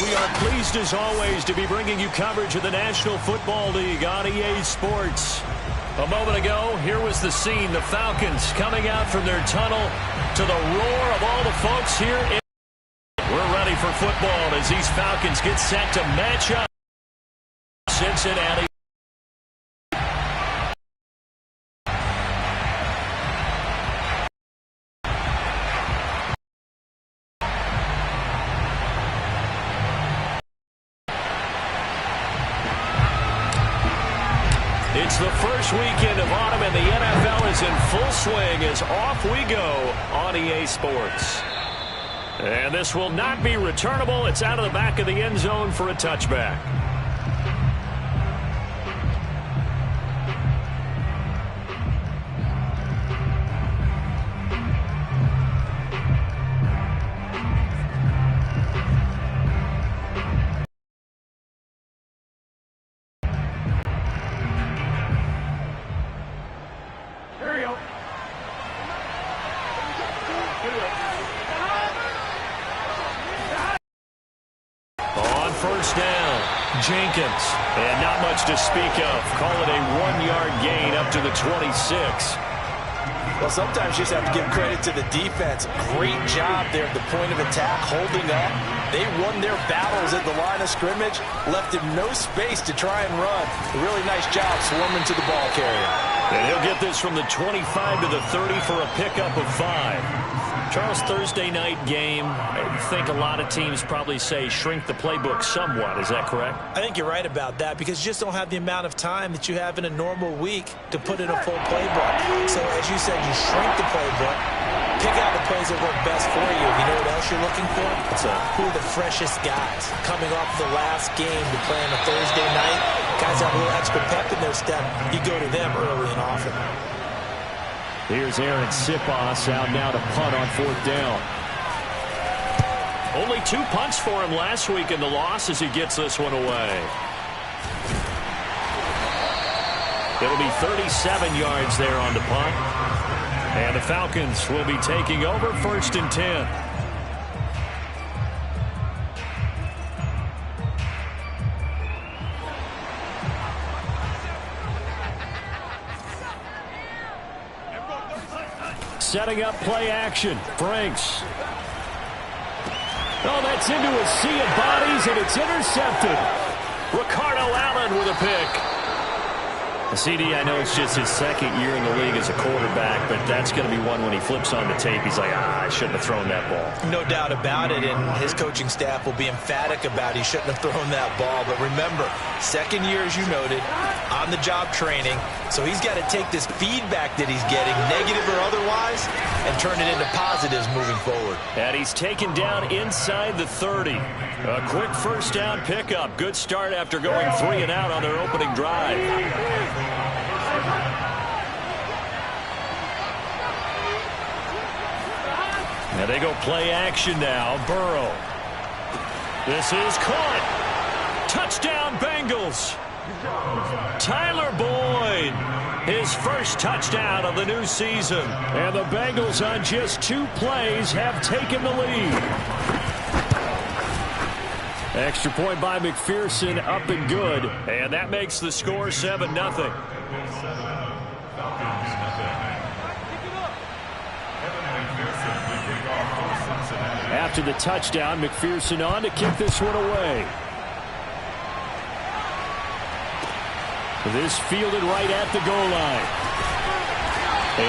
We are pleased as always to be bringing you coverage of the National Football League on EA Sports. A moment ago, here was the scene. The Falcons coming out from their tunnel to the roar of all the folks here. We're ready for football as these Falcons get set to match up Cincinnati. It's the first weekend of autumn, and the NFL is in full swing as off we go on EA Sports. And this will not be returnable. It's out of the back of the end zone for a touchback. Jenkins, and not much to speak of. Call it a 1-yard gain up to the 26. Well, sometimes you just have to give credit to the defense. Great job there at the point of attack, holding up. They won their battles at the line of scrimmage, left him no space to try and run. A really nice job swarming to the ball carrier. And he'll get this from the 25 to the 30 for a pickup of 5. Charles, Thursday night game, I think a lot of teams probably say shrink the playbook somewhat. Is that correct? I think you're right about that because you just don't have the amount of time that you have in a normal week to put in a full playbook. So, as you said, you shrink the playbook, pick out the plays that work best for you. You know what else you're looking for? It's who are the freshest guys coming off the last game to play on a Thursday night. Guys have a little extra pep in their step. You go to them early and often. Here's Aaron Siposs out now to punt on 4th down. Only 2 punts for him last week in the loss as he gets this one away. It'll be 37 yards there on the punt. And the Falcons will be taking over 1st and 10. Setting up play action. Franks. Oh, that's into a sea of bodies, and it's intercepted. Ricardo Allen with a pick. CD, I know it's just his 2nd year in the league as a quarterback, but that's going to be one when he flips on the tape. He's like, I shouldn't have thrown that ball. No doubt about it, and his coaching staff will be emphatic about he shouldn't have thrown that ball. But remember, 2nd year, as you noted, on-the-job training, so he's got to take this feedback that he's getting, negative or otherwise, and turn it into positives moving forward. And he's taken down inside the 30. A quick 1st down pickup. Good start after going 3 and out on their opening drive. Now they go play action now. Burrow. This is caught. Touchdown Bengals. Tyler Boyd. His first touchdown of the new season. And the Bengals on just 2 plays have taken the lead. Extra point by McPherson, up and good. And that makes the score 7-0. After the touchdown, McPherson on to kick this one away. This fielded right at the goal line.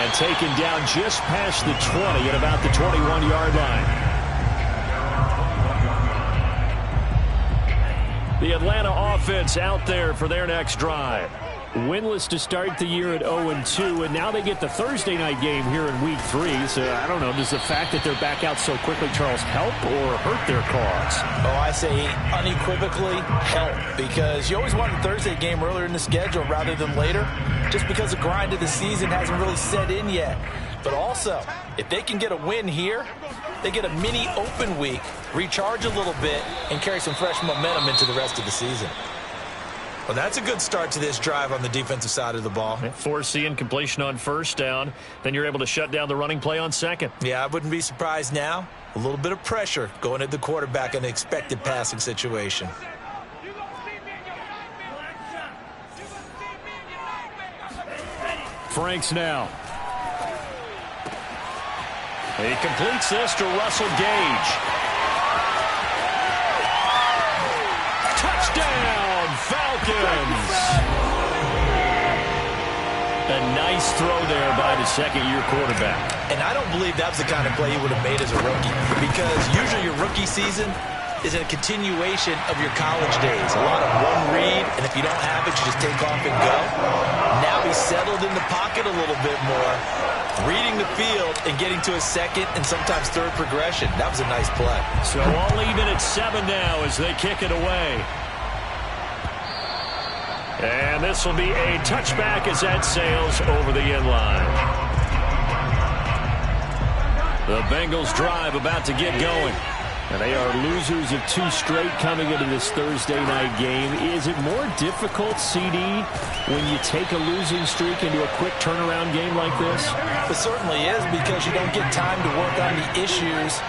And taken down just past the 20 at about the 21-yard line. The Atlanta offense out there for their next drive. Winless to start the year at 0-2, and now they get the Thursday night game here in Week 3. So, I don't know, does the fact that they're back out so quickly, Charles, help or hurt their cause? Oh, I say unequivocally help, because you always want a Thursday game earlier in the schedule rather than later, just because the grind of the season hasn't really set in yet. But also, if they can get a win here, they get a mini open week, recharge a little bit, and carry some fresh momentum into the rest of the season. Well, that's a good start to this drive on the defensive side of the ball. Forcing incompletion on first down. Then you're able to shut down the running play on second. Yeah, I wouldn't be surprised now. A little bit of pressure going at the quarterback in an expected passing situation. Franks now. He completes this to Russell Gage. Touchdown, Falcons! A nice throw there by the second-year quarterback. And I don't believe that's the kind of play he would have made as a rookie, because usually your rookie season is a continuation of your college days. A lot of one read, and if you don't have it, you just take off and go. Now he's settled in the pocket a little bit more, reading the field and getting to a second and sometimes third progression. That was a nice play. So all even at 7 now as they kick it away. And this will be a touchback as that sails over the end line. The Bengals drive about to get going. And they are losers of 2 straight coming into this Thursday night game. Is it more difficult, CD, when you take a losing streak into a quick turnaround game like this? It certainly is, because you don't get time to work on the issues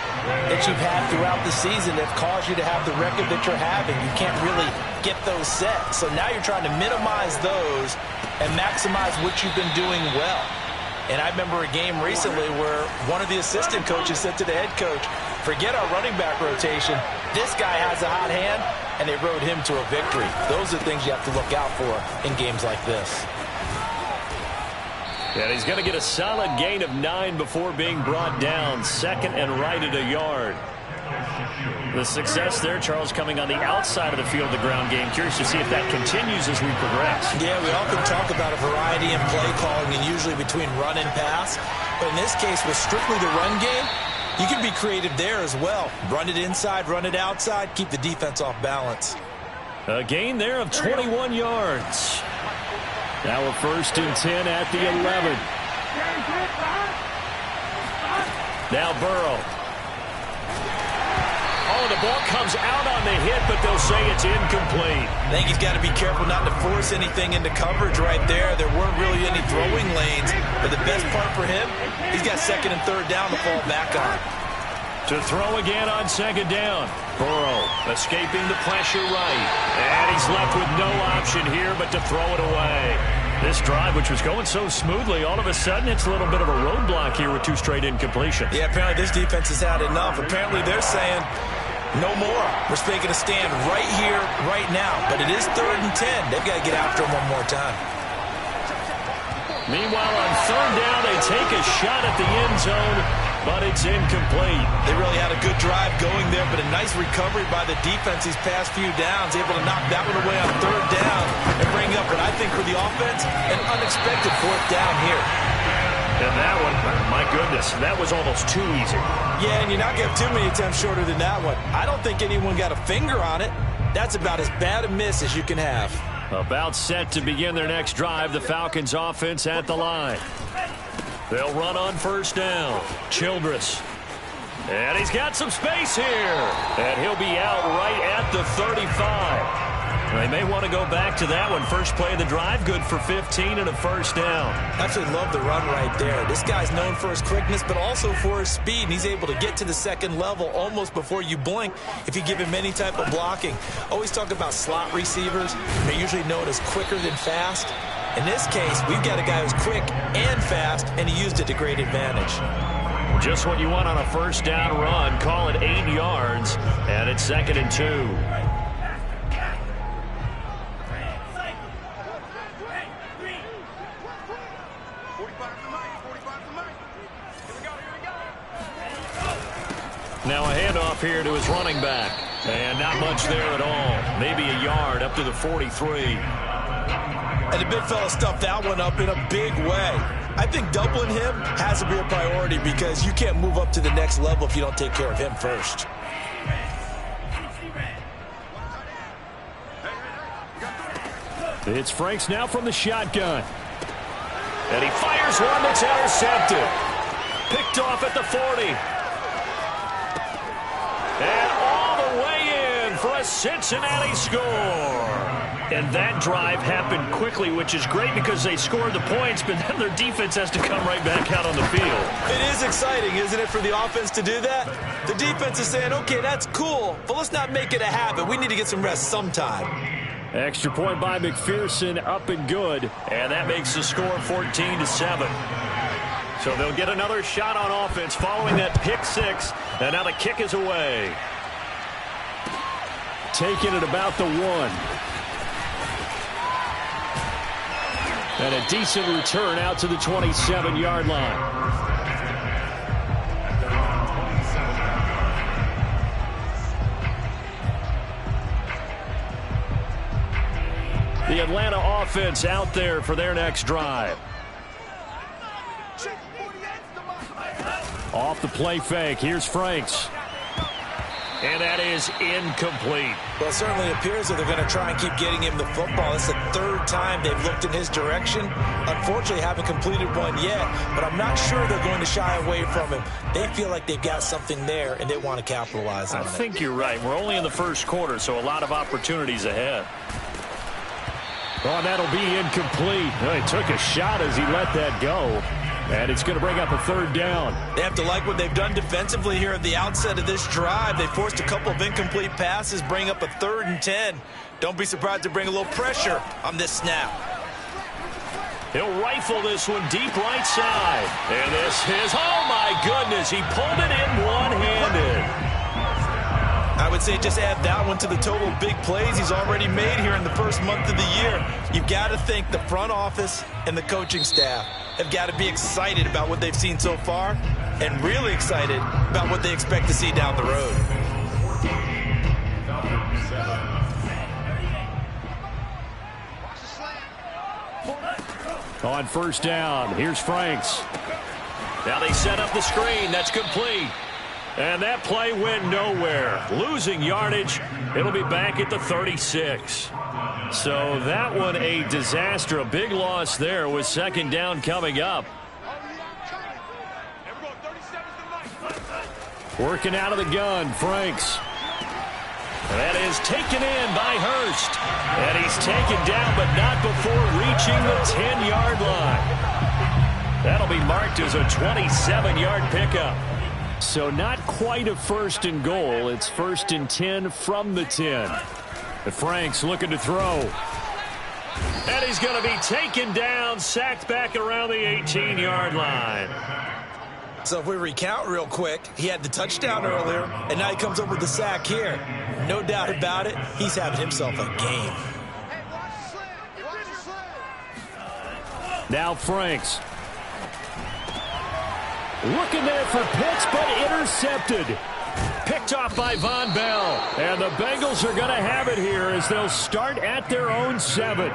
that you've had throughout the season that caused you to have the record that you're having. You can't really get those set. So now you're trying to minimize those and maximize what you've been doing well. And I remember a game recently where one of the assistant coaches said to the head coach, forget our running back rotation. This guy has a hot hand, and they rode him to a victory. Those are things you have to look out for in games like this. And he's going to get a solid gain of 9 before being brought down. Second and right at a yard. The success there, Charles, coming on the outside of the field, the ground game. Curious to see if that continues as we progress. Yeah, we often talk about a variety in play calling and usually between run and pass. But in this case, with strictly the run game, you can be creative there as well. Run it inside, run it outside, keep the defense off balance. A gain there of 21 yards. Now a 1st and 10 at the 11. Now Burrow. Oh, the ball comes out on the hit, but they'll say it's incomplete. I think he's got to be careful not to force anything into coverage right there. There weren't really any throwing lanes. But the best part for him, he's got 2nd and 3rd down to fall back on. To throw again on 2nd down. Burrow escaping the pressure right. And he's left with no option here but to throw it away. This drive, which was going so smoothly, all of a sudden it's a little bit of a roadblock here with 2 straight incompletions. Yeah, apparently this defense has had enough. Apparently they're saying, no more. We're making a stand right here, right now. But it is 3rd and 10. They've got to get after him one more time. Meanwhile, on 3rd down, they take a shot at the end zone, but it's incomplete. They really had a good drive going there, but a nice recovery by the defense these past few downs, able to knock that one away on 3rd down and bring up what I think for the offense, an unexpected 4th down here. And that one, my goodness, that was almost too easy. Yeah, and you're not going to have too many attempts shorter than that one. I don't think anyone got a finger on it. That's about as bad a miss as you can have. About set to begin their next drive, the Falcons offense at the line. They'll run on 1st down. Childress. And he's got some space here. And he'll be out right at the 35. They may want to go back to that one. First play of the drive, good for 15 and a 1st down. Absolutely love the run right there. This guy's known for his quickness, but also for his speed. And he's able to get to the 2nd level almost before you blink if you give him any type of blocking. Always talk about slot receivers. They're usually known as quicker than fast. In this case, we've got a guy who's quick and fast, and he used it to great advantage. Just what you want on a 1st down run. Call it 8 yards, and it's 2nd and 2. Now a handoff here to his running back. And not much there at all. Maybe a yard up to the 43. And the big fella stuffed that one up in a big way. I think doubling him has to be a priority because you can't move up to the next level if you don't take care of him first. It's Franks now from the shotgun. And he fires one that's intercepted. Picked off at the 40. And all the way in for a Cincinnati score. And that drive happened quickly, which is great because they scored the points, but then their defense has to come right back out on the field. It is exciting, isn't it, for the offense to do that? The defense is saying, okay, that's cool, but let's not make it a habit. We need to get some rest sometime. Extra point by McPherson, up and good. And that makes the score 14-7. So they'll get another shot on offense following that pick six. And now the kick is away. Taking it about the 1. And a decent return out to the 27-yard line. The Atlanta offense out there for their next drive. Off the play fake. Here's Franks. And that is incomplete. Well, it certainly appears that they're going to try and keep getting him the football. It's the third time they've looked in his direction. Unfortunately, haven't completed one yet, but I'm not sure they're going to shy away from him. They feel like they've got something there, and they want to capitalize on it. I think you're right. We're only in the first quarter, so a lot of opportunities ahead. Oh, that'll be incomplete. Oh, he took a shot as he let that go. And it's going to bring up a third down. They have to like what they've done defensively here at the outset of this drive. They forced a couple of incomplete passes, bring up a 3rd and 10. Don't be surprised to bring a little pressure on this snap. He'll rifle this one deep right side. And this is, oh my goodness, he pulled it in one-handed. I would say just add that one to the total big plays he's already made here in the first month of the year. You've got to think the front office and the coaching staff have got to be excited about what they've seen so far and really excited about what they expect to see down the road. On first down, here's Franks. Now they set up the screen. That's complete. And that play went nowhere. Losing yardage. It'll be back at the 36. So that one a disaster. A big loss there with second down coming up. Working out of the gun, Franks. That is taken in by Hurst. And he's taken down, but not before reaching the 10-yard line. That'll be marked as a 27-yard pickup. So not quite a 1st and goal. It's 1st and 10 from the 10. And Franks looking to throw. And he's going to be taken down, sacked back around the 18-yard line. So if we recount real quick, he had the touchdown earlier, and now he comes up with the sack here. No doubt about it, he's having himself a game. Now Franks. Looking there for Pitts, but intercepted. Picked off by Von Bell. And the Bengals are going to have it here as they'll start at their own 7.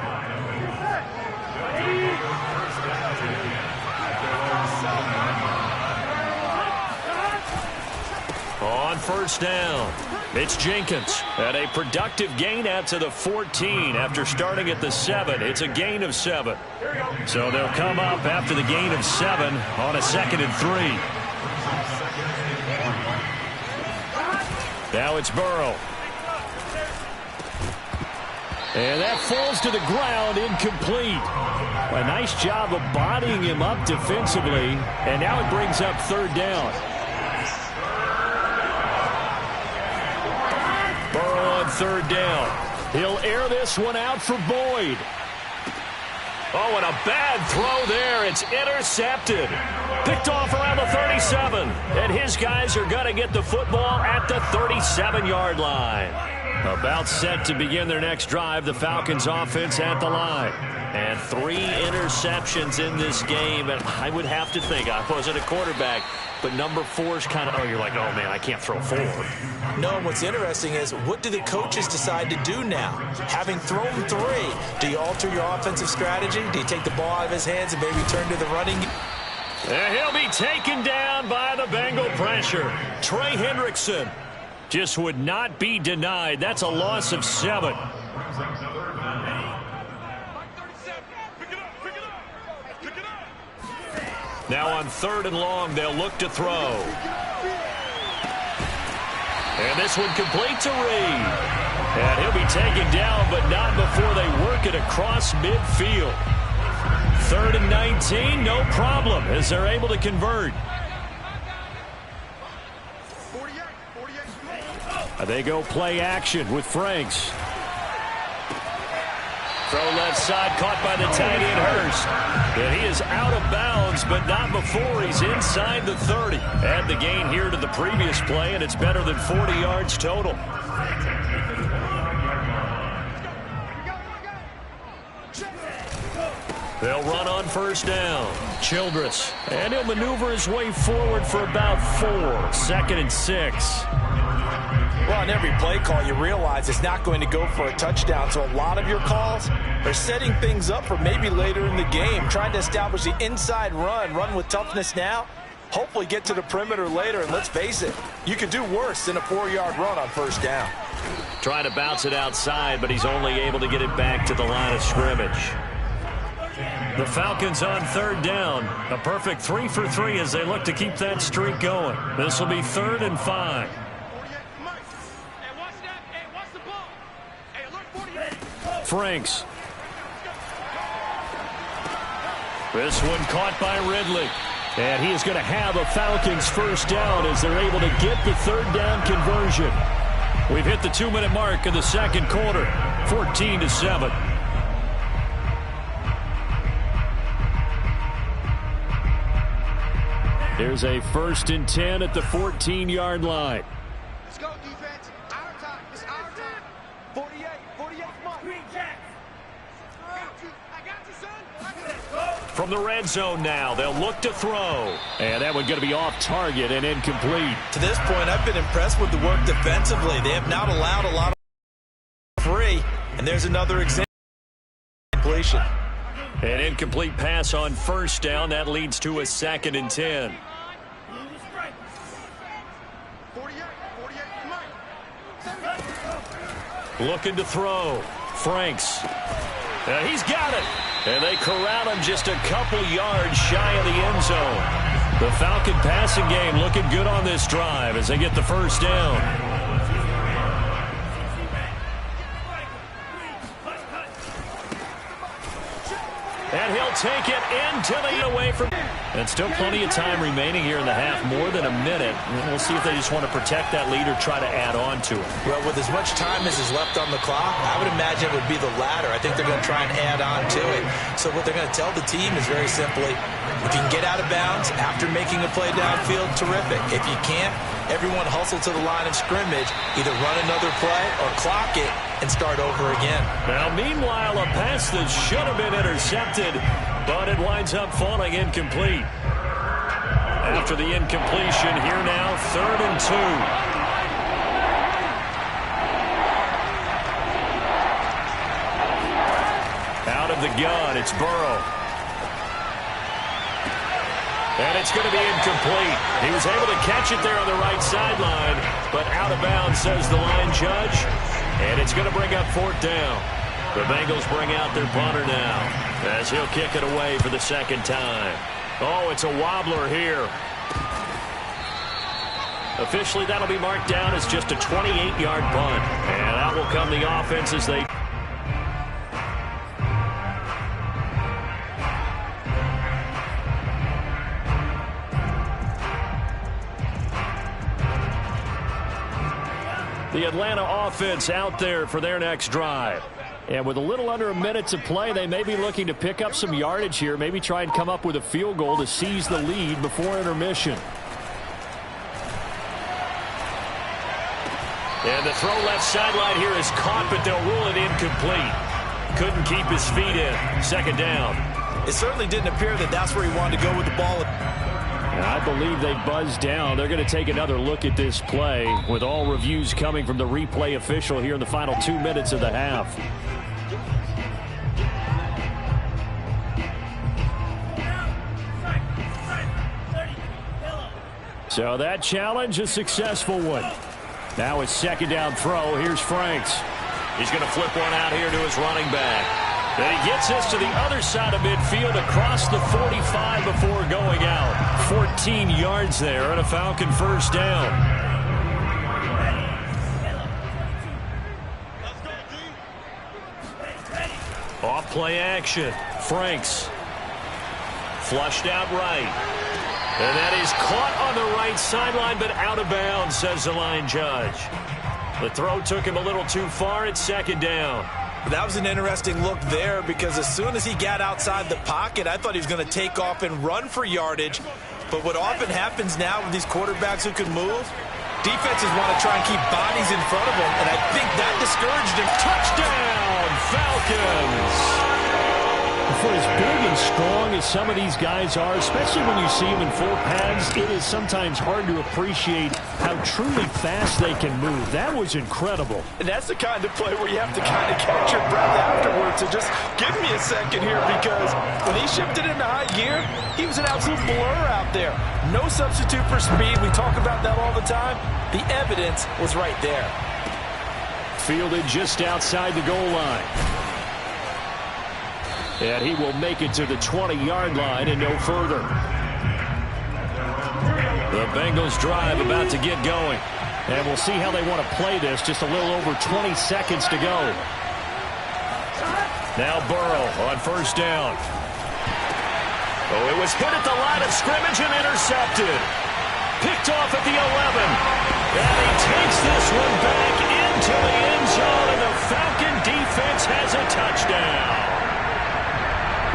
On first down, it's Jenkins. And a productive gain out to the 14 after starting at the 7. It's a gain of 7. So they'll come up after the gain of 7 on a 2nd and 3. Now it's Burrow. And that falls to the ground, incomplete. A nice job of bodying him up defensively. And now it brings up 3rd down. Burrow on 3rd down. He'll air this one out for Boyd. Oh, and a bad throw there. It's intercepted. Picked off around the 37. And his guys are going to get the football at the 37-yard line. About set to begin their next drive. The Falcons offense at the line. And 3 interceptions in this game. And I would have to think, I wasn't a quarterback, but number 4 is kind of, oh, you're like, oh, man, I can't throw 4. No, what's interesting is what do the coaches decide to do now? Having thrown 3, do you alter your offensive strategy? Do you take the ball out of his hands and maybe turn to the running? And he'll be taken down by the Bengal pressure. Trey Hendrickson just would not be denied. That's a loss of 7. Now on 3rd and long, they'll look to throw. And this one complete to Reed. And he'll be taken down, but not before they work it across midfield. 3rd and 19, no problem, as they're able to convert. They go play action with Franks. Throw left side, caught by the tight end Hurst. And he is out of bounds, but not before he's inside the 30. Add the gain here to the previous play, and it's better than 40 yards total. They'll run on 1st down. Childress. And he'll maneuver his way forward for about 4. 2nd and 6. Well, on every play call, you realize it's not going to go for a touchdown. So a lot of your calls are setting things up for maybe later in the game, trying to establish the inside run with toughness now, hopefully get to the perimeter later. And let's face it, you could do worse than a 4-yard run on 1st down. Trying to bounce it outside, but he's only able to get it back to the line of scrimmage. The Falcons on 3rd down. A perfect 3 for 3 as they look to keep that streak going. This will be 3rd and 5. Franks. This one caught by Ridley. And he is going to have a Falcons 1st down as they're able to get the 3rd down conversion. We've hit the 2-minute mark in the 2nd quarter. 14-7. Here's a 1st and 10 at the 14-yard line. Let's go, defense. Our time. It's our time. 48, come on. I got you, son. From the red zone now, they'll look to throw. And that one going to be off target and incomplete. To this point, I've been impressed with the work defensively. They have not allowed a lot of free. And there's another example. Completion. An incomplete pass on 1st down. That leads to a 2nd and 10. 48, come on. Looking to throw. Franks. He's got it. And they corral him just a couple yards shy of the end zone. The Falcon passing game looking good on this drive as they get the 1st down. And he'll take it into the away from. And still plenty of time remaining here in the half, more than a minute. We'll see if they just want to protect that lead or try to add on to it. Well, with as much time as is left on the clock, I would imagine it would be the latter. I think they're going to try and add on to it. So what they're going to tell the team is very simply, if you can get out of bounds after making a play downfield, terrific. If you can't, everyone hustle to the line of scrimmage, either run another play or clock it and start over again. Now, meanwhile, a pass that should have been intercepted, but it winds up falling incomplete. After the incompletion, here now, 3rd and 2. Out of the gun, it's Burrow. And it's going to be incomplete. He was able to catch it there on the right sideline, but out of bounds, says the line judge. And it's going to bring up 4th down. The Bengals bring out their punter now as he'll kick it away for the 2nd time. Oh, it's a wobbler here. Officially, that'll be marked down as just a 28-yard punt. And out will come the offense as they... The Atlanta offense out there for their next drive. And with a little under a minute to play, they may be looking to pick up some yardage here, maybe try and come up with a field goal to seize the lead before intermission. And the throw left sideline here is caught, but they'll rule it incomplete. Couldn't keep his feet in. 2nd down. It certainly didn't appear that that's where he wanted to go with the ball. I believe they buzzed down. They're going to take another look at this play with all reviews coming from the replay official here in the final 2 minutes of the half. So that challenge, a successful one. Now his 2nd down throw. Here's Franks. He's going to flip one out here to his running back. And he gets this to the other side of midfield across the 45 before going out. 14 yards there and a Falcon 1st down. Off play action. Franks. Flushed out right. And that is caught on the right sideline, but out of bounds, says the line judge. The throw took him a little too far. It's second down. That was an interesting look there because as soon as he got outside the pocket, I thought he was going to take off and run for yardage. But what often happens now with these quarterbacks who can move, defenses want to try and keep bodies in front of them, and I think that discouraged him. Touchdown, Falcons! For as big and strong as some of these guys are, especially when you see them in full pads, it is sometimes hard to appreciate how truly fast they can move. That was incredible. And that's the kind of play where you have to kind of catch your breath afterwards. So just give me a second here, because when he shifted into high gear, he was an absolute blur out there. No substitute for speed. We talk about that all the time. The evidence was right there. Fielded just outside the goal line. And he will make it to the 20-yard line and no further. The Bengals drive about to get going. And we'll see how they want to play this. Just a little over 20 seconds to go. Now Burrow on first down. Oh, it was hit at the line of scrimmage and intercepted. Picked off at the 11. And he takes this one back into the end zone, and the Falcon defense has a touchdown.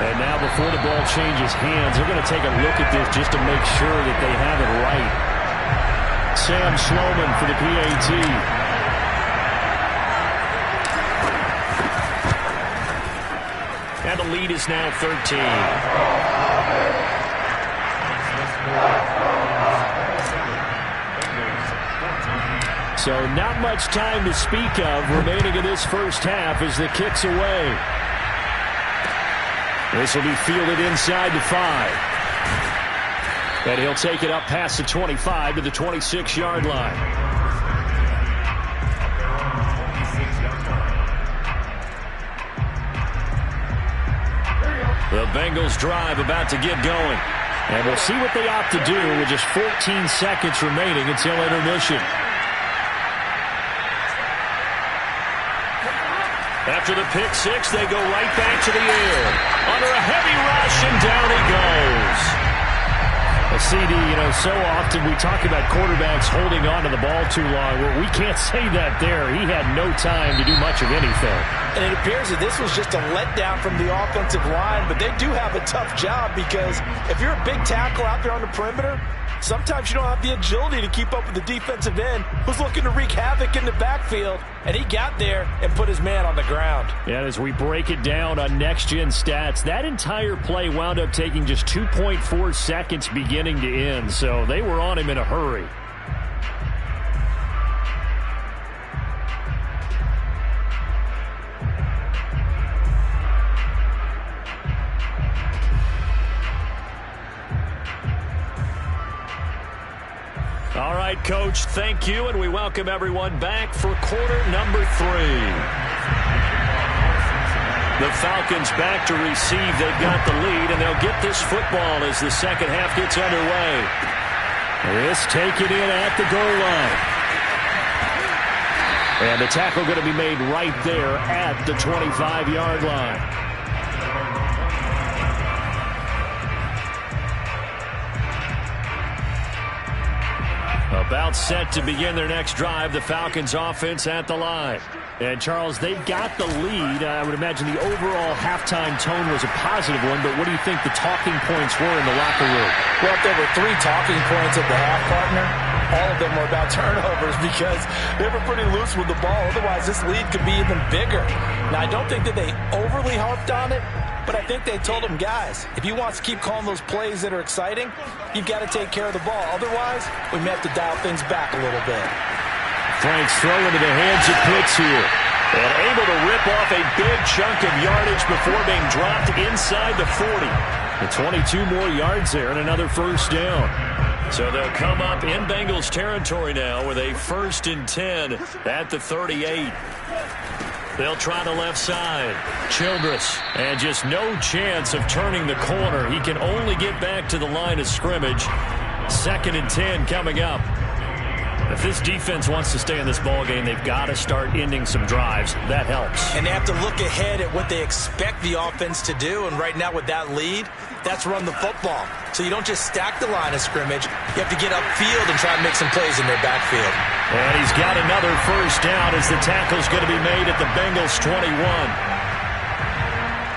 And now before the ball changes hands, they're going to take a look at this just to make sure that they have it right. Sam Sloman for the PAT. And the lead is now 13. So not much time to speak of remaining in this first half as the kick's away. This will be fielded inside the 5. And he'll take it up past the 25 to the 26-yard line. The Bengals drive about to get going. And we'll see what they opt to do with just 14 seconds remaining until intermission. After the pick six, they go right back to the air. Under a heavy rush, and down he goes. A CD, so often we talk about quarterbacks holding on to the ball too long. Well, we can't say that there. He had no time to do much of anything. And it appears that this was just a letdown from the offensive line, but they do have a tough job because if you're a big tackle out there on the perimeter, sometimes you don't have the agility to keep up with the defensive end who's looking to wreak havoc in the backfield, and he got there and put his man on the ground. And as we break it down on Next Gen Stats, that entire play wound up taking just 2.4 seconds beginning to end, so they were on him in a hurry. All right, Coach, thank you, and we welcome everyone back for quarter number 3. The Falcons back to receive. They've got the lead, and they'll get this football as the second half gets underway. This taken in at the goal line. And the tackle going to be made right there at the 25-yard line. About set to begin their next drive, the Falcons offense at the line. And, Charles, they've got the lead. I would imagine the overall halftime tone was a positive one, but what do you think the talking points were in the locker room? Well, if there were 3 talking points at the half, partner, all of them were about turnovers because they were pretty loose with the ball. Otherwise, this lead could be even bigger. Now, I don't think that they overly harped on it, but I think they told them, guys, if you want to keep calling those plays that are exciting, you've got to take care of the ball. Otherwise, we may have to dial things back a little bit. Franks throw into the hands of Pitts here. And able to rip off a big chunk of yardage before being dropped inside the 40. The 22 more yards there and another first down. So they'll come up in Bengals territory now with a 1st and 10 at the 38. They'll try the left side. Childress, and just no chance of turning the corner. He can only get back to the line of scrimmage. 2nd and 10 coming up. If this defense wants to stay in this ball game, they've got to start ending some drives. That helps. And they have to look ahead at what they expect the offense to do. And right now with that lead, that's run the football. So you don't just stack the line of scrimmage. You have to get upfield and try and make some plays in their backfield. And he's got another first down as the tackle's going to be made at the Bengals 21.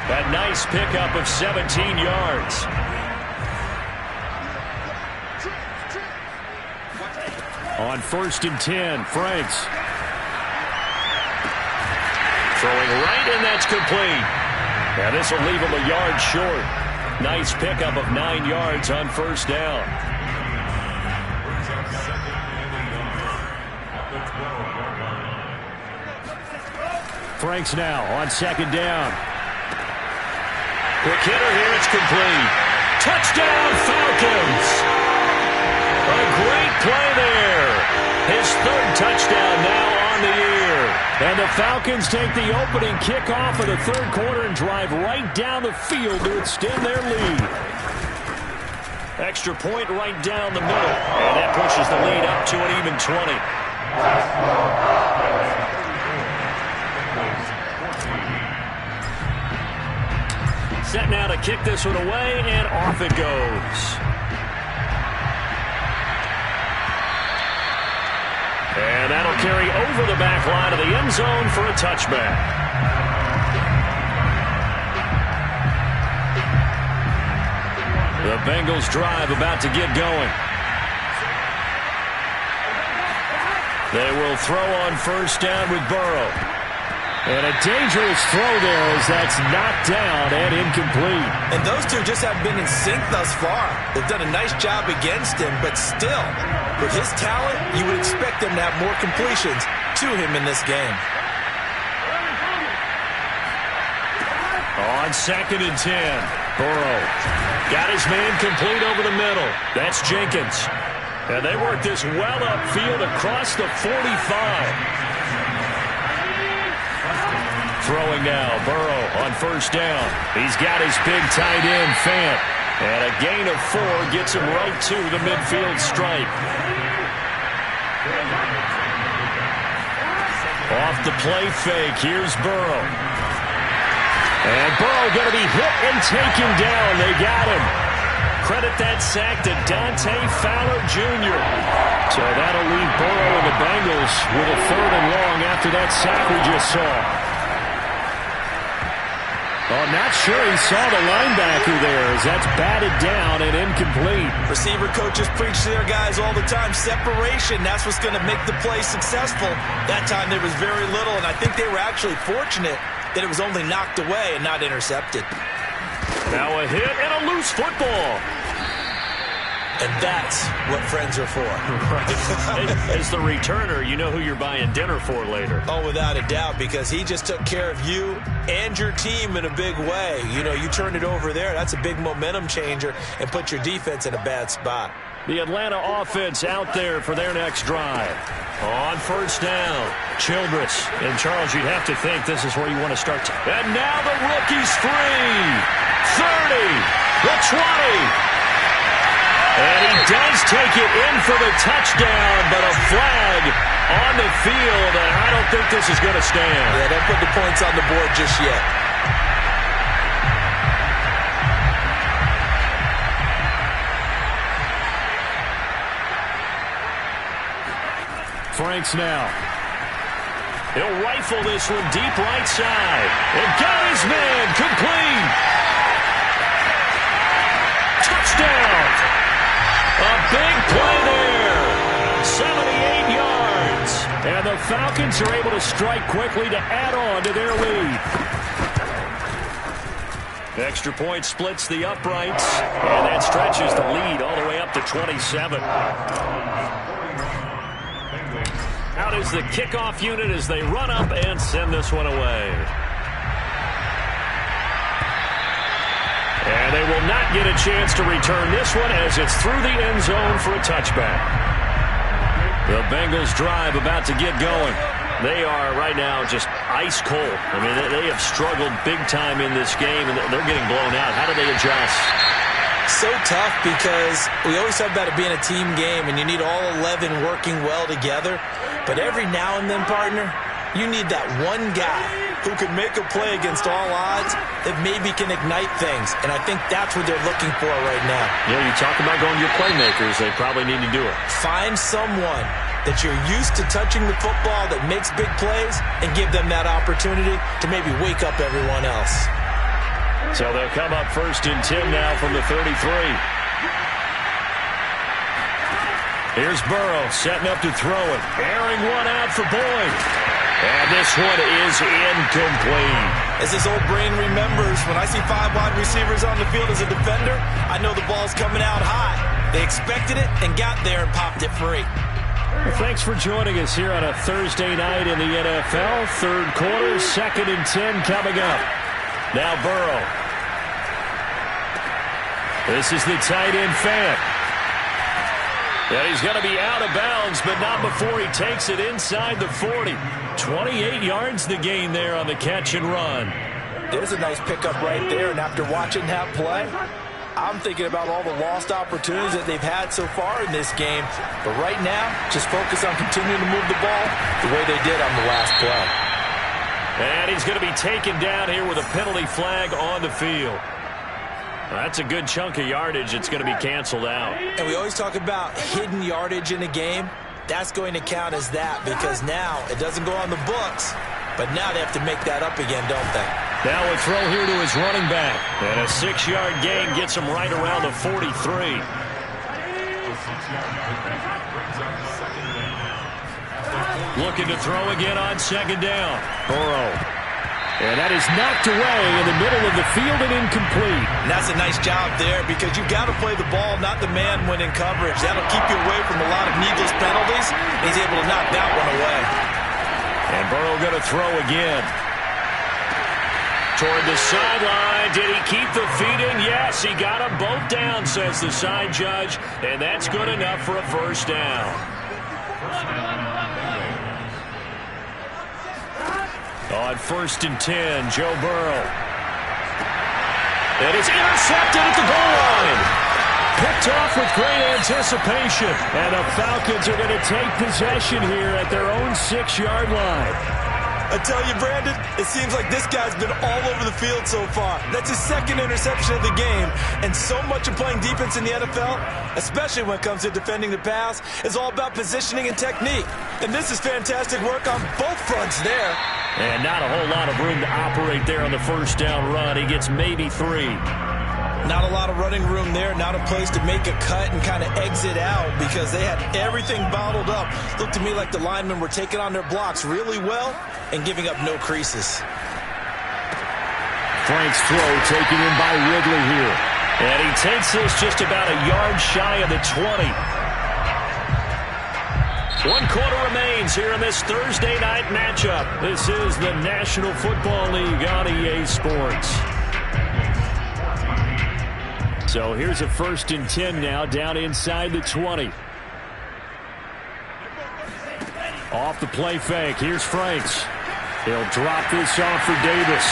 That nice pickup of 17 yards. On 1st and 10, Franks. Throwing right, and that's complete. Now this will leave him a yard short. Nice pickup of 9 yards on 1st down. Franks now on 2nd down. Quick hitter here, it's complete. Touchdown, Falcons! A great play there. His 3rd touchdown now on the year. And the Falcons take the opening kickoff of the 3rd quarter and drive right down the field to extend their lead. Extra point right down the middle. And that pushes the lead up to an even 20. Set now to kick this one away, and off it goes. And that'll carry over the back line of the end zone for a touchback. The Bengals drive about to get going. They will throw on 1st down with Burrow. And a dangerous throw there as that's knocked down and incomplete. And those two just have been in sync thus far. They've done a nice job against him, but still, with his talent, you would expect them to have more completions to him in this game. On 2nd and 10, Burrow got his man complete over the middle. That's Jenkins. And they work this well upfield across the 45. Throwing now, Burrow on 1st down. He's got his big tight end, Fant. And a gain of 4 gets him right to the midfield stripe. Off the play fake, here's Burrow. And Burrow going to be hit and taken down. They got him. Credit that sack to Dante Fowler Jr. So that'll leave Burrow and the Bengals with a 3rd and long after that sack we just saw. Oh, not sure he saw the linebacker there as that's batted down and incomplete. Receiver coaches preach to their guys all the time. Separation, that's what's going to make the play successful. That time there was very little, and I think they were actually fortunate that it was only knocked away and not intercepted. Now a hit and a loose football. And that's what friends are for. Right. As the returner, you know who you're buying dinner for later. Oh, without a doubt, because he just took care of you and your team in a big way. You know, you turned it over there. That's a big momentum changer and put your defense in a bad spot. The Atlanta offense out there for their next drive. On 1st down, Childress. And Charles, you'd have to think this is where you want to start. And now the rookie's free. 30, the 20. And he does take it in for the touchdown, but a flag on the field, and I don't think this is going to stand. Yeah, don't put the points on the board just yet. Franks now. He'll rifle this one deep right side. And got his man complete. Touchdown. A big play there. 78 yards. And the Falcons are able to strike quickly to add on to their lead. Extra point splits the uprights. And that stretches the lead all the way up to 27. Out is the kickoff unit as they run up and send this one away. And they will not get a chance to return this one as it's through the end zone for a touchback. The Bengals drive about to get going. They are right now just ice cold. I mean, they have struggled big time in this game, and they're getting blown out. How do they adjust? So tough because we always talk about it being a team game and you need all 11 working well together. But every now and then, partner, you need that one guy who can make a play against all odds that maybe can ignite things. And I think that's what they're looking for right now. Yeah, you talk about going to your playmakers. They probably need to do it. Find someone that you're used to touching the football that makes big plays and give them that opportunity to maybe wake up everyone else. So they'll come up 1st and 10 now from the 33. Here's Burrow setting up to throw it. Airing one out for Boyd. And this one is incomplete. As his old brain remembers, when I see 5 wide receivers on the field as a defender, I know the ball's coming out high. They expected it and got there and popped it free. Well, thanks for joining us here on a Thursday night in the NFL. Third quarter, 2nd and 10 coming up. Now Burrow. This is the tight end fan. And he's going to be out of bounds, but not before he takes it inside the 40. 28 yards the gain there on the catch and run. There's a nice pickup right there, and after watching that play, I'm thinking about all the lost opportunities that they've had so far in this game. But right now, just focus on continuing to move the ball the way they did on the last play. And he's going to be taken down here with a penalty flag on the field. That's a good chunk of yardage. It's going to be canceled out. And we always talk about hidden yardage in a game. That's going to count as that because now it doesn't go on the books, but now they have to make that up again, don't they? Now a throw here to his running back. And a 6-yard gain gets him right around the 43. Looking to throw again on 2nd down. Burrow. And that is knocked away in the middle of the field and incomplete. And that's a nice job there because you've got to play the ball, not the man when in coverage. That'll keep you away from a lot of needless penalties. He's able to knock that one away. And Burrow going to throw again. Toward the sideline. Did he keep the feet in? Yes, he got them both down, says the side judge. And that's good enough for a 1st down. On 1st and 10, Joe Burrow. And it's intercepted at the goal line. Picked off with great anticipation. And the Falcons are going to take possession here at their own 6-yard line. I tell you, Brandon, it seems like this guy's been all over the field so far. That's his 2nd interception of the game. And so much of playing defense in the NFL, especially when it comes to defending the pass, is all about positioning and technique. And this is fantastic work on both fronts there. And not a whole lot of room to operate there on the 1st down run. He gets maybe 3. Not a lot of running room there, not a place to make a cut and kind of exit out because they had everything bottled up. Looked to me like the linemen were taking on their blocks really well and giving up no creases. Frank's throw taken in by Ridley here. And he takes this just about a yard shy of the 20. 1 quarter remains here in this Thursday night matchup. This is the National Football League on EA Sports. So here's a 1st and 10 now down inside the 20. Off the play fake. Here's Franks. He'll drop this off for Davis.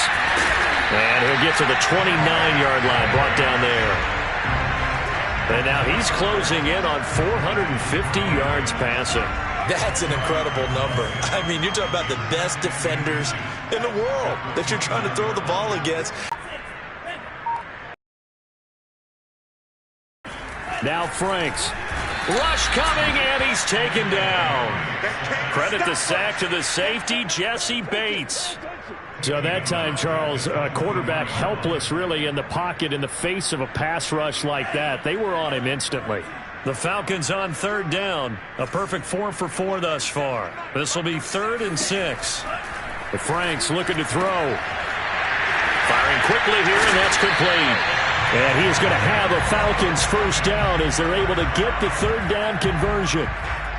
And he'll get to the 29-yard line, brought down there. And now he's closing in on 450 yards passing. That's an incredible number. I mean, you're talking about the best defenders in the world that you're trying to throw the ball against. Now Franks. Rush coming, and he's taken down. Credit the sack to the safety, Jesse Bates. So that time, Charles, quarterback helpless really in the pocket in the face of a pass rush like that. They were on him instantly. The Falcons on 3rd down. A perfect 4 for 4 thus far. This will be 3rd and 6. The Franks looking to throw. Firing quickly here, and that's complete. And he is going to have a Falcons 1st down as they're able to get the 3rd down conversion.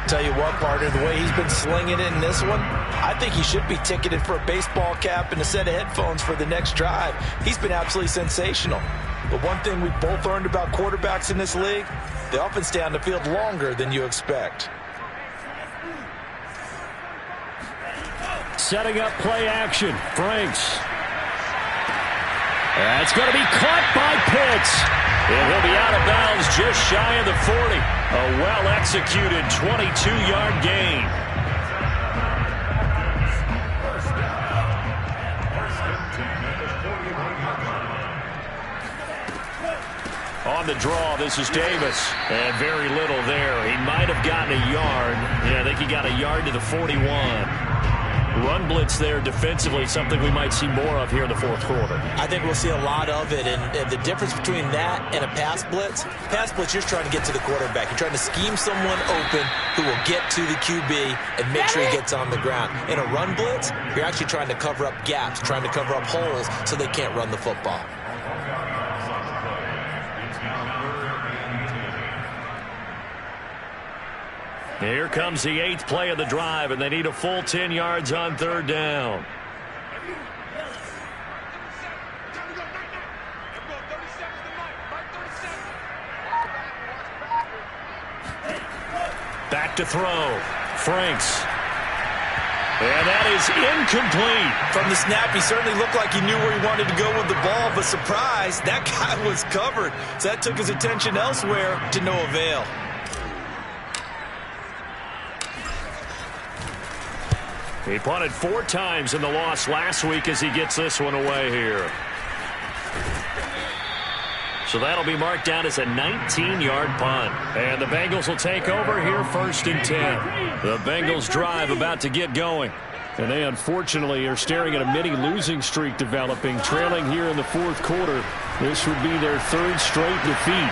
Tell you what, partner, the way he's been slinging it in this one, I think he should be ticketed for a baseball cap and a set of headphones for the next drive. He's been absolutely sensational. But one thing we've both learned about quarterbacks in this league, they often stay on the field longer than you expect. Setting up play action. Franks. That's going to be caught by Pitts. And he'll be out of bounds just shy of the 40. A well-executed 22-yard gain. On the draw, this is Davis. And very little there. He might have gotten a yard. Yeah, I think he got a yard to the 41. Run blitz there defensively, something we might see more of here in the fourth quarter. I think we'll see a lot of it, and the difference between that and a pass blitz, you're trying to get to the quarterback. You're trying to scheme someone open who will get to the QB and make sure he gets on the ground. In a run blitz, you're actually trying to cover up gaps, trying to cover up holes so they can't run the football. Here comes the 8th play of the drive, and they need a full 10 yards on third down. Back to throw. Franks. And that is incomplete. From the snap, he certainly looked like he knew where he wanted to go with the ball, but surprise, that guy was covered. So that took his attention elsewhere to no avail. He punted 4 times in the loss last week as he gets this one away here. So that'll be marked down as a 19-yard punt. And the Bengals will take over here, 1st and 10. The Bengals drive about to get going. And they unfortunately are staring at a mini losing streak developing, trailing here in the fourth quarter. This would be their 3rd straight defeat.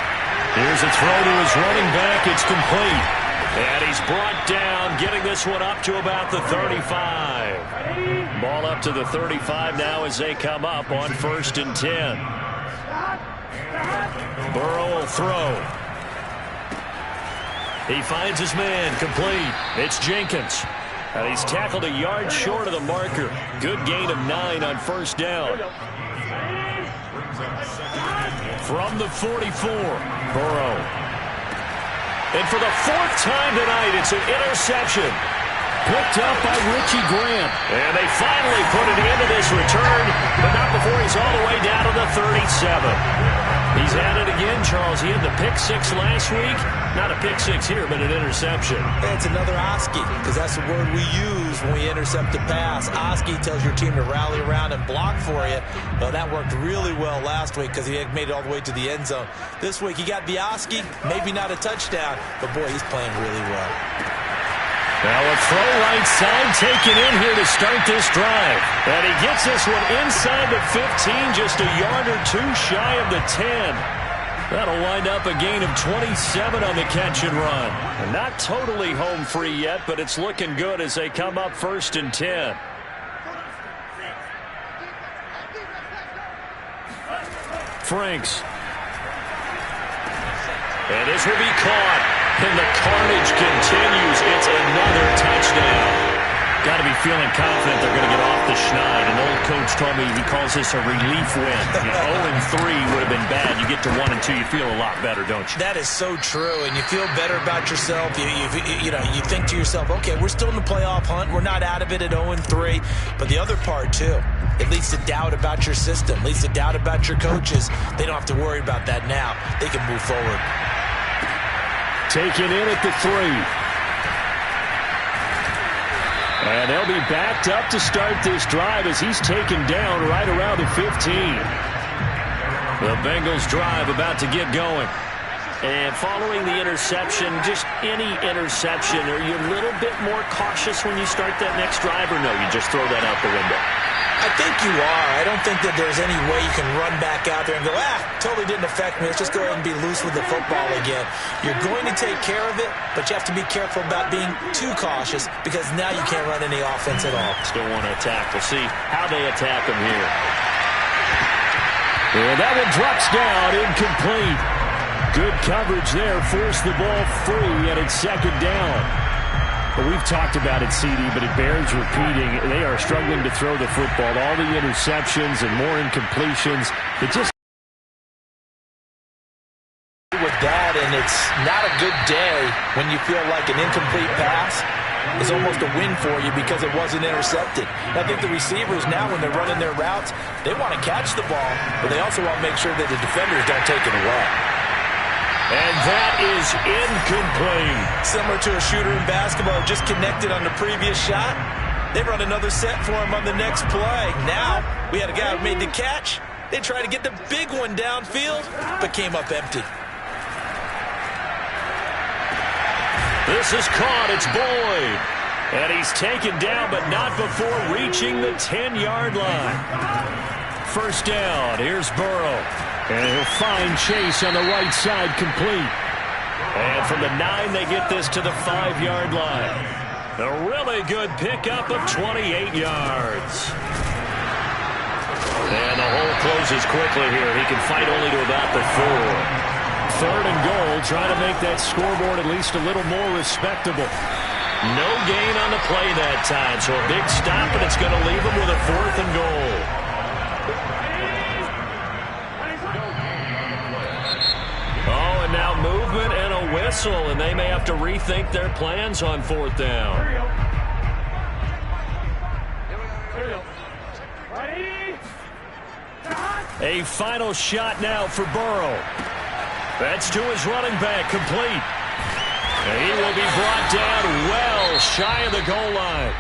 Here's a throw to his running back. It's complete. And he's brought down, getting this one up to about the 35. Ball up to the 35 now as they come up on 1st and 10. Burrow will throw. He finds his man, complete. It's Jenkins. And he's tackled a yard short of the marker. Good gain of 9 on 1st down. From the 44, Burrow. And for the 4th time tonight, it's an interception. Picked up by Richie Grant. And they finally put it into this return, but not before he's all the way down to the 37. He's at it again, Charles. He had the pick 6 last week. Not a pick 6 here, but an interception. It's another Oski, because that's the word we use when we intercept a pass. Oski tells your team to rally around and block for you. Well, that worked really well last week because he made it all the way to the end zone. This week, he got the Oski, maybe not a touchdown, but boy, he's playing really well. Now a throw right side taken in here to start this drive. And he gets this one inside the 15, just a yard or 2 shy of the 10. That'll wind up a gain of 27 on the catch and run. And not totally home free yet, but it's looking good as they come up 1st and 10. Franks. And this will be caught. And the carnage continues. It's another touchdown. Got to be feeling confident they're going to get off the schneid. An old coach told me he calls this a relief win. 0-3 would have been bad. You get to 1 and 2, you feel a lot better, don't you? That is so true, and you feel better about yourself. You think to yourself, okay, we're still in the playoff hunt. We're not out of it at 0-3. But the other part, too, it leads to doubt about your system, leads to doubt about your coaches. They don't have to worry about that now. They can move forward. Taken in at the 3. And they'll be backed up to start this drive as he's taken down right around the 15. The Bengals drive about to get going. And following the interception, just any interception, are you a little bit more cautious when you start that next drive, or no, you just throw that out the window? I think you are. I don't think that there's any way you can run back out there and go, totally didn't affect me. Let's just go ahead and be loose with the football again. You're going to take care of it, but you have to be careful about being too cautious because now you can't run any offense at all. Still want to attack. We'll see how they attack them here. And that one drops down, incomplete. Good coverage there. Forced the ball free, and it's 2nd down. Well, we've talked about it, CD, but it bears repeating. They are struggling to throw the football. All the interceptions and more incompletions. It just with that, and it's not a good day when you feel like an incomplete pass is almost a win for you because it wasn't intercepted. I think the receivers now, when they're running their routes, they want to catch the ball, but they also want to make sure that the defenders don't take it away. And that is incomplete. Similar to a shooter in basketball, just connected on the previous shot. They run another set for him on the next play. Now, we had a guy who made the catch. They tried to get the big one downfield, but came up empty. This is caught. It's Boyd. And he's taken down, but not before reaching the 10-yard line. First down. Here's Burrow. And he'll find Chase on the right side, complete. And from the 9, they get this to the 5-yard line. A really good pickup of 28 yards. And the hole closes quickly here. He can fight only to about the 4. Third and goal, trying to make that scoreboard at least a little more respectable. No gain on the play that time, so a big stop, and it's going to leave him with a 4th and goal. Oh, and now movement and a whistle, and they may have to rethink their plans on 4th down. A final shot now for Burrow. That's to his running back, complete. And he will be brought down well shy of the goal line.